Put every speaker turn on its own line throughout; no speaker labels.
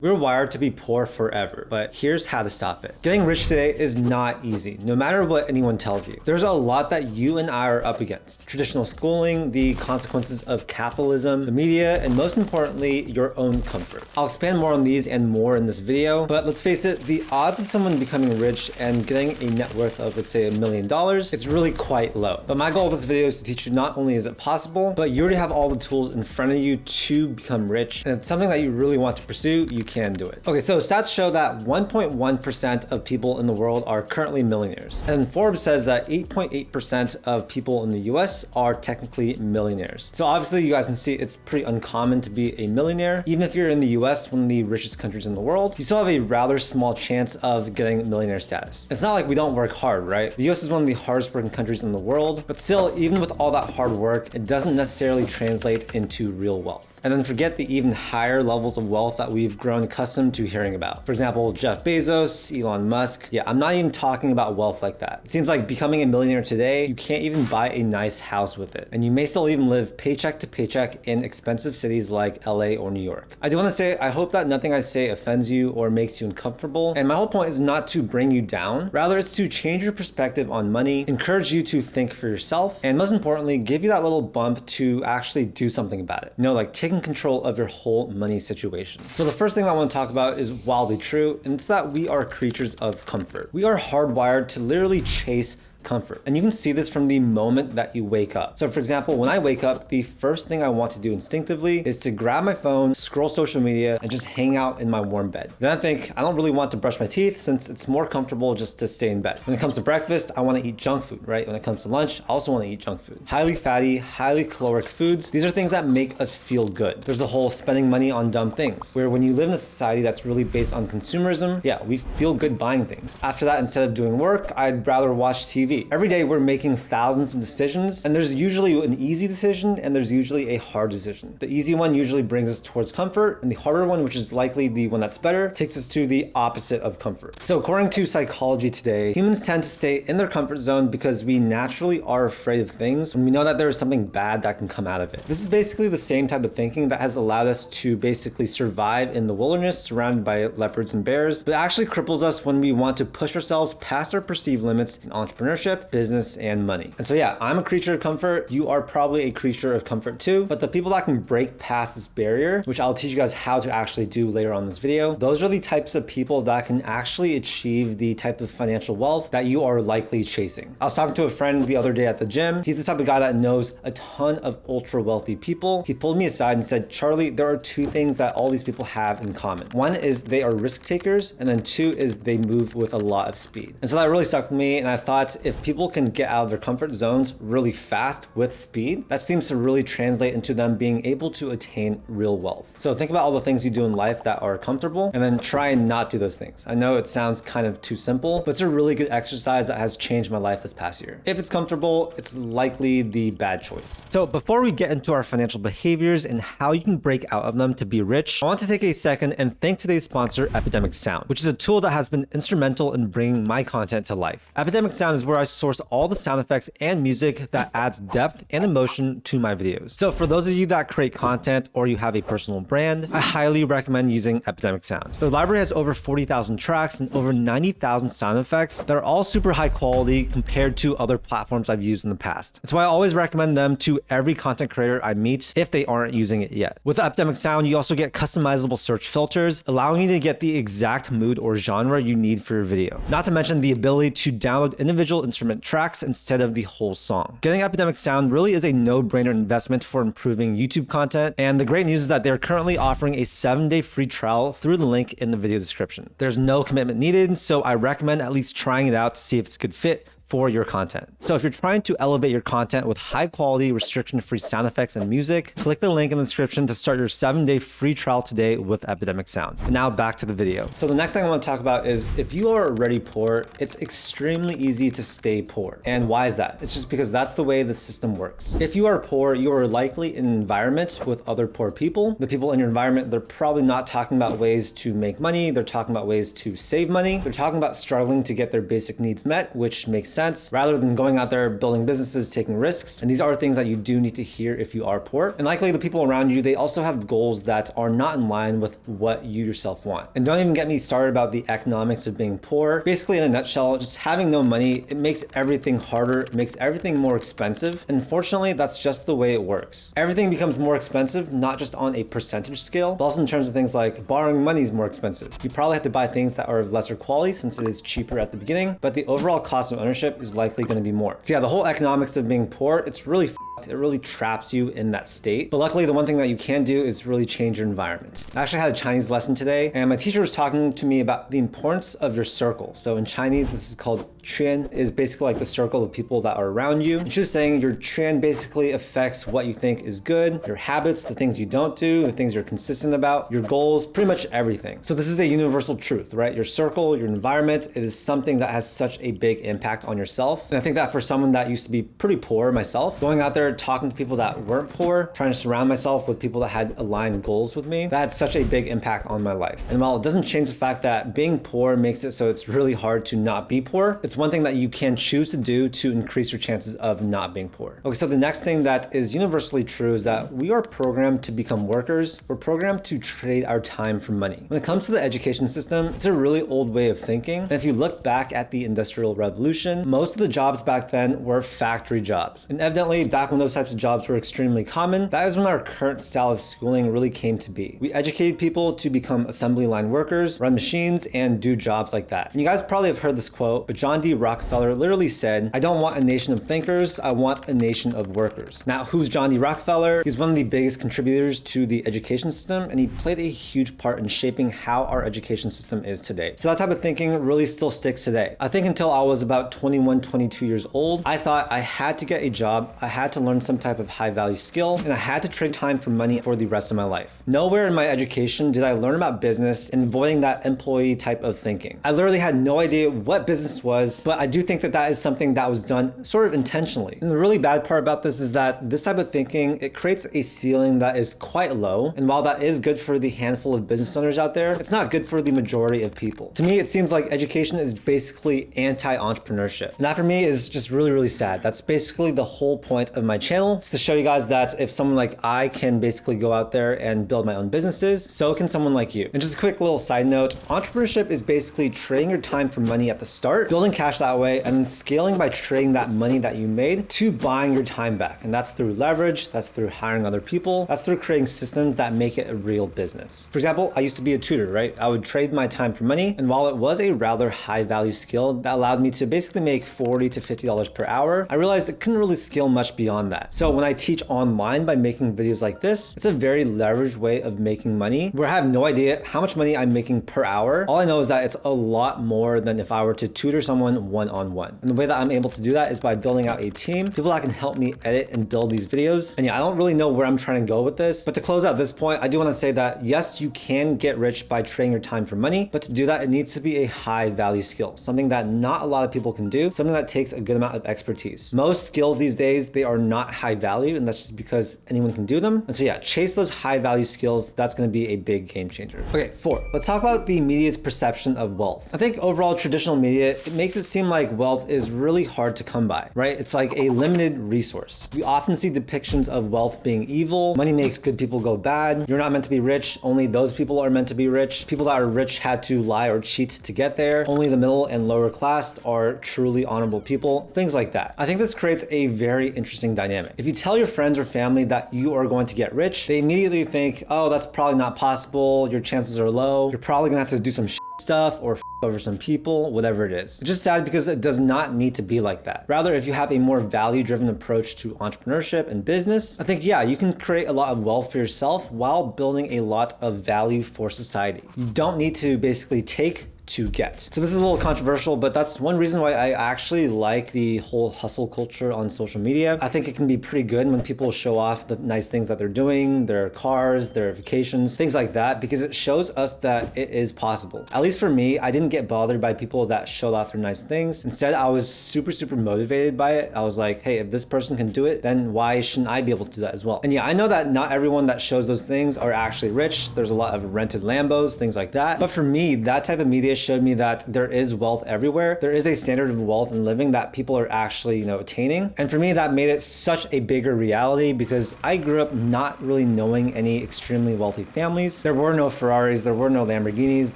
We're wired to be poor forever, but here's how to stop it. Getting rich today is not easy, no matter what anyone tells you. There's a lot that you and I are up against. Traditional schooling, the consequences of capitalism, the media, and most importantly, your own comfort. I'll expand more on these and more in this video, but let's face it, the odds of someone becoming rich and getting a net worth of, let's say, $1 million, it's really quite low. But my goal of this video is to teach you not only is it possible, but you already have all the tools in front of you to become rich, and it's something that you really want to pursue, you can do it. Okay, so stats show that 1.1% of people in the world are currently millionaires. And Forbes says that 8.8% of people in the US are technically millionaires. So obviously you guys can see it's pretty uncommon to be a millionaire. Even if you're in the US, one of the richest countries in the world, you still have a rather small chance of getting millionaire status. It's not like we don't work hard, right? The US is one of the hardest working countries in the world, but still, even with all that hard work, it doesn't necessarily translate into real wealth. And then forget the even higher levels of wealth that we've grown accustomed to hearing about. For example, Jeff Bezos, Elon Musk. Yeah, I'm not even talking about wealth like that. It seems like becoming a millionaire today, you can't even buy a nice house with it. And you may still even live paycheck to paycheck in expensive cities like LA or New York. I do want to say, I hope that nothing I say offends you or makes you uncomfortable. And my whole point is not to bring you down. Rather, it's to change your perspective on money, encourage you to think for yourself, and most importantly, give you that little bump to actually do something about it. You know, like taking control of your whole money situation. So the first thing I want to talk about is wildly true, and it's that we are creatures of comfort. We are hardwired to literally chase comfort. And you can see this from the moment that you wake up. So for example, when I wake up, the first thing I want to do instinctively is to grab my phone, scroll social media, and just hang out in my warm bed. Then I think, I don't really want to brush my teeth since it's more comfortable just to stay in bed. When it comes to breakfast, I want to eat junk food, right? When it comes to lunch, I also want to eat junk food. Highly fatty, highly caloric foods. These are things that make us feel good. There's the whole spending money on dumb things, where when you live in a society that's really based on consumerism, yeah, we feel good buying things. After that, instead of doing work, I'd rather watch TV. Every day we're making thousands of decisions, and there's usually an easy decision and there's usually a hard decision. The easy one usually brings us towards comfort, and the harder one, which is likely the one that's better, takes us to the opposite of comfort. So according to psychology today, humans tend to stay in their comfort zone because we naturally are afraid of things when we know that there is something bad that can come out of it. This is basically the same type of thinking that has allowed us to basically survive in the wilderness surrounded by leopards and bears, but actually cripples us when we want to push ourselves past our perceived limits in entrepreneurship, business, and money. And so yeah, I'm a creature of comfort. You are probably a creature of comfort too, but the people that can break past this barrier, which I'll teach you guys how to actually do later on in this video, those are the types of people that can actually achieve the type of financial wealth that you are likely chasing. I was talking to a friend the other day at the gym. He's the type of guy that knows a ton of ultra wealthy people. He pulled me aside and said, Charlie, there are two things that all these people have in common. One is they are risk takers, and then two is they move with a lot of speed. And so that really stuck with me, and I thought if people can get out of their comfort zones really fast with speed, that seems to really translate into them being able to attain real wealth. So think about all the things you do in life that are comfortable and then try and not do those things. I know it sounds kind of too simple, but it's a really good exercise that has changed my life this past year. If it's comfortable, it's likely the bad choice. So before we get into our financial behaviors and how you can break out of them to be rich, I want to take a second and thank today's sponsor, EpidemicSound, which is a tool that has been instrumental in bringing my content to life. EpidemicSound is where I source all the sound effects and music that adds depth and emotion to my videos. So for those of you that create content or you have a personal brand, I highly recommend using EpidemicSound. Their library has over 40,000 tracks and over 90,000 sound effects that are all super high quality compared to other platforms I've used in the past. That's why I always recommend them to every content creator I meet if they aren't using it yet. With EpidemicSound, you also get customizable search filters, allowing you to get the exact mood or genre you need for your video. Not to mention the ability to download individual instrument tracks instead of the whole song. Getting EpidemicSound really is a no-brainer investment for improving YouTube content, and the great news is that they're currently offering a 7-day free trial through the link in the video description. There's no commitment needed, so I recommend at least trying it out to see if it's a good fit for your content. So if you're trying to elevate your content with high quality, restriction-free sound effects and music, click the link in the description to start your 7-day free trial today with EpidemicSound. And now back to the video. So the next thing I want to talk about is if you are already poor, it's extremely easy to stay poor. And why is that? It's just because that's the way the system works. If you are poor, you are likely in an environment with other poor people. The people in your environment, they're probably not talking about ways to make money. They're talking about ways to save money. They're talking about struggling to get their basic needs met, which makes sense sense, rather than going out there building businesses, taking risks. And these are things that you do need to hear if you are poor. And likely the people around you, they also have goals that are not in line with what you yourself want. And don't even get me started about the economics of being poor. Basically, in a nutshell, just having no money, it makes everything harder, it makes everything more expensive. And unfortunately, that's just the way it works. Everything becomes more expensive, not just on a percentage scale, but also in terms of things like borrowing money is more expensive. You probably have to buy things that are of lesser quality since it is cheaper at the beginning, but the overall cost of ownership is likely going to be more. So yeah, the whole economics of being poor, it's really it really traps you in that state. But luckily, the one thing that you can do is really change your environment. I actually had a Chinese lesson today, and my teacher was talking to me about the importance of your circle. So in Chinese, this is called Quan, is basically like the circle of people that are around you. And she was saying your Quan basically affects what you think is good, your habits, the things you don't do, the things you're consistent about, your goals, pretty much everything. So this is a universal truth, right? Your circle, your environment, it is something that has such a big impact on yourself. And I think that for someone that used to be pretty poor myself, going out there talking to people that weren't poor, trying to surround myself with people that had aligned goals with me, that had such a big impact on my life. And while it doesn't change the fact that being poor makes it so it's really hard to not be poor, it's one thing that you can choose to do to increase your chances of not being poor. Okay, so the next thing that is universally true is that we are programmed to become workers. We're programmed to trade our time for money. When it comes to the education system, it's a really old way of thinking. And if you look back at the Industrial Revolution, most of the jobs back then were factory jobs. And evidently, back when those types of jobs were extremely common, that is when our current style of schooling really came to be. We educated people to become assembly line workers, run machines, and do jobs like that. And you guys probably have heard this quote, but John D. Rockefeller literally said, "I don't want a nation of thinkers, I want a nation of workers." Now, who's John D. Rockefeller? He's one of the biggest contributors to the education system, and he played a huge part in shaping how our education system is today. So that type of thinking really still sticks today. I think until I was about 21, 22 years old, I thought I had to get a job, I had to learn some type of high value skill, and I had to trade time for money for the rest of my life. Nowhere in my education did I learn about business and avoiding that employee type of thinking. I literally had no idea what business was, but I do think that that is something that was done sort of intentionally. And the really bad part about this is that this type of thinking, it creates a ceiling that is quite low. And while that is good for the handful of business owners out there, it's not good for the majority of people. To me, it seems like education is basically anti-entrepreneurship. And that for me is just really, really sad. That's basically the whole point of my channel. It's to show you guys that if someone like I can basically go out there and build my own businesses, so can someone like you. And just a quick little side note, entrepreneurship is basically trading your time for money at the start, building cash that way, and then scaling by trading that money that you made to buying your time back. And that's through leverage, that's through hiring other people, that's through creating systems that make it a real business. For example, I used to be a tutor, right? I would trade my time for money, and while it was a rather high value skill that allowed me to basically make $40 to $50 per hour, I realized it couldn't really scale much beyond that. So when I teach online by making videos like this, it's a very leveraged way of making money where I have no idea how much money I'm making per hour. All I know is that it's a lot more than if I were to tutor someone one-on-one. And the way that I'm able to do that is by building out a team, people that can help me edit and build these videos. And yeah, I don't really know where I'm trying to go with this, but to close out this point, I do want to say that yes, you can get rich by trading your time for money, but to do that, it needs to be a high value skill, something that not a lot of people can do, something that takes a good amount of expertise. Most skills these days, they are not high value, and that's just because anyone can do them. And so yeah, chase those high value skills. That's going to be a big game changer. Okay, 4, let's talk about the media's perception of wealth. I think overall traditional media, it makes it seem like wealth is really hard to come by, right? It's like a limited resource. We often see depictions of wealth being evil. Money makes good people go bad. You're not meant to be rich. Only those people are meant to be rich. People that are rich had to lie or cheat to get there. Only the middle and lower class are truly honorable people. Things like that. I think this creates a very interesting dynamic. If you tell your friends or family that you are going to get rich, they immediately think, oh, that's probably not possible. Your chances are low. You're probably gonna have to do some stuff or over some people, whatever it is. It's just sad because it does not need to be like that. Rather, if you have a more value-driven approach to entrepreneurship and business, I think, yeah, you can create a lot of wealth for yourself while building a lot of value for society. You don't need to basically take to get. So this is a little controversial, but that's one reason why I actually like the whole hustle culture on social media. I think it can be pretty good when people show off the nice things that they're doing, their cars, their vacations, things like that, because it shows us that it is possible. At least for me, I didn't get bothered by people that showed off their nice things. Instead, I was super motivated by it. I was like, hey, if this person can do it, then why shouldn't I be able to do that as well? And yeah, I know that not everyone that shows those things are actually rich. There's a lot of rented Lambos, things like that. But for me, that type of media showed me that there is wealth everywhere. There is a standard of wealth and living that people are actually, attaining. And for me, that made it such a bigger reality because I grew up not really knowing any extremely wealthy families. There were no Ferraris, there were no Lamborghinis,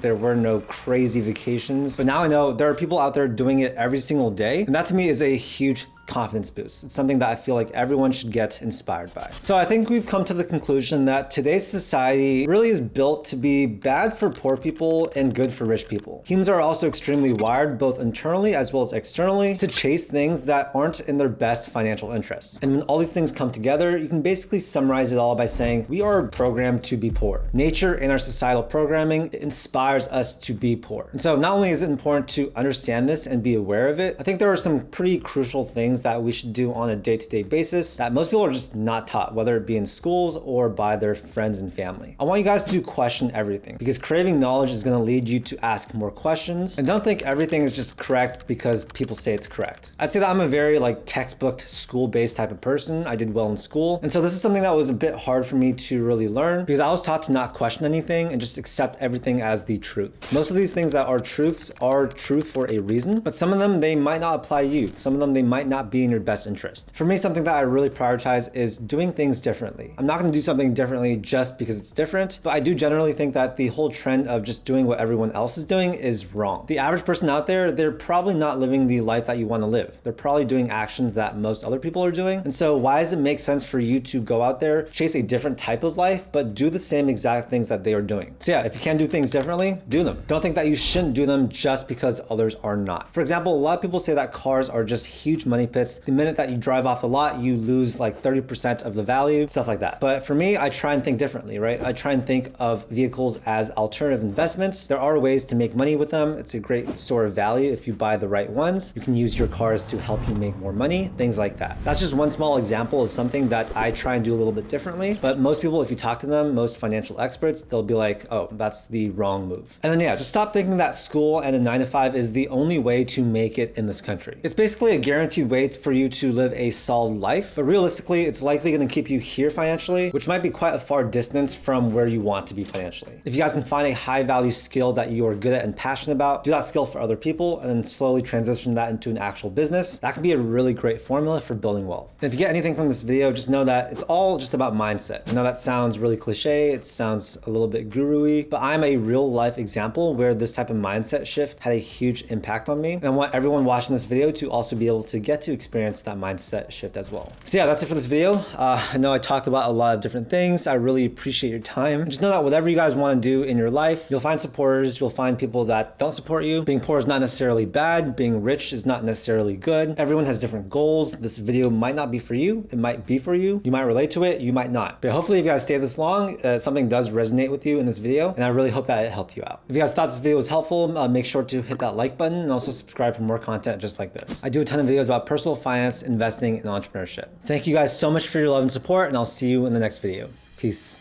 there were no crazy vacations. But now I know there are people out there doing it every single day. And that to me is a huge confidence boost. It's something that I feel like everyone should get inspired by. So I think we've come to the conclusion that today's society really is built to be bad for poor people and good for rich people. Humans are also extremely wired, both internally as well as externally, to chase things that aren't in their best financial interests. And when all these things come together, you can basically summarize it all by saying we are programmed to be poor. Nature and our societal programming inspires us to be poor. And so not only is it important to understand this and be aware of it, I think there are some pretty crucial things that we should do on a day-to-day basis that most people are just not taught, whether it be in schools or by their friends and family. I want you guys to question everything because craving knowledge is going to lead you to ask more questions, and don't think everything is just correct because people say it's correct. I'd say that I'm a very textbook school-based type of person. I did well in school, and so this is something that was a bit hard for me to really learn because I was taught to not question anything and just accept everything as the truth. Most of these things that are truths are truth for a reason, but some of them, they might not apply to you. Some of them, they might not be in your best interest. For me, something that I really prioritize is doing things differently. I'm not going to do something differently just because it's different, but I do generally think that the whole trend of just doing what everyone else is doing is wrong. The average person out there, they're probably not living the life that you want to live. They're probably doing actions that most other people are doing. And so why does it make sense for you to go out there, chase a different type of life, but do the same exact things that they are doing? So yeah, if you can do things differently, do them. Don't think that you shouldn't do them just because others are not. For example, a lot of people say that cars are just huge money pits. The minute that you drive off the lot, you lose 30% of the value, stuff like that. But for me, I try and think differently, right? I try and think of vehicles as alternative investments. There are ways to make money with them. It's a great store of value if you buy the right ones. You can use your cars to help you make more money, things like that. That's just one small example of something that I try and do a little bit differently. But most people, if you talk to them, most financial experts, they'll be like, oh, that's the wrong move. And then yeah, just stop thinking that school and a 9-to-5 is the only way to make it in this country. It's basically a guaranteed way for you to live a solid life, but realistically, it's likely going to keep you here financially, which might be quite a far distance from where you want to be financially. If you guys can find a high value skill that you are good at and passionate about, do that skill for other people, and then slowly transition that into an actual business, that can be a really great formula for building wealth. And if you get anything from this video, just know that it's all just about mindset. I know that sounds really cliche, it sounds a little bit guru-y, but I'm a real life example where this type of mindset shift had a huge impact on me. And I want everyone watching this video to also be able to get to experience that mindset shift as well. So yeah, that's it for this video. I know I talked about a lot of different things. I really appreciate your time. Just know that whatever you guys want to do in your life, you'll find supporters, you'll find people that don't support you. Being poor is not necessarily bad. Being rich is not necessarily good. Everyone has different goals. This video might not be for you. It might be for you. You might relate to it. You might not. But hopefully if you guys stay this long, something does resonate with you in this video. And I really hope that it helped you out. If you guys thought this video was helpful, make sure to hit that like button and also subscribe for more content just like this. I do a ton of videos about personal finance, investing, and entrepreneurship. Thank you guys so much for your love and support, and I'll see you in the next video. Peace.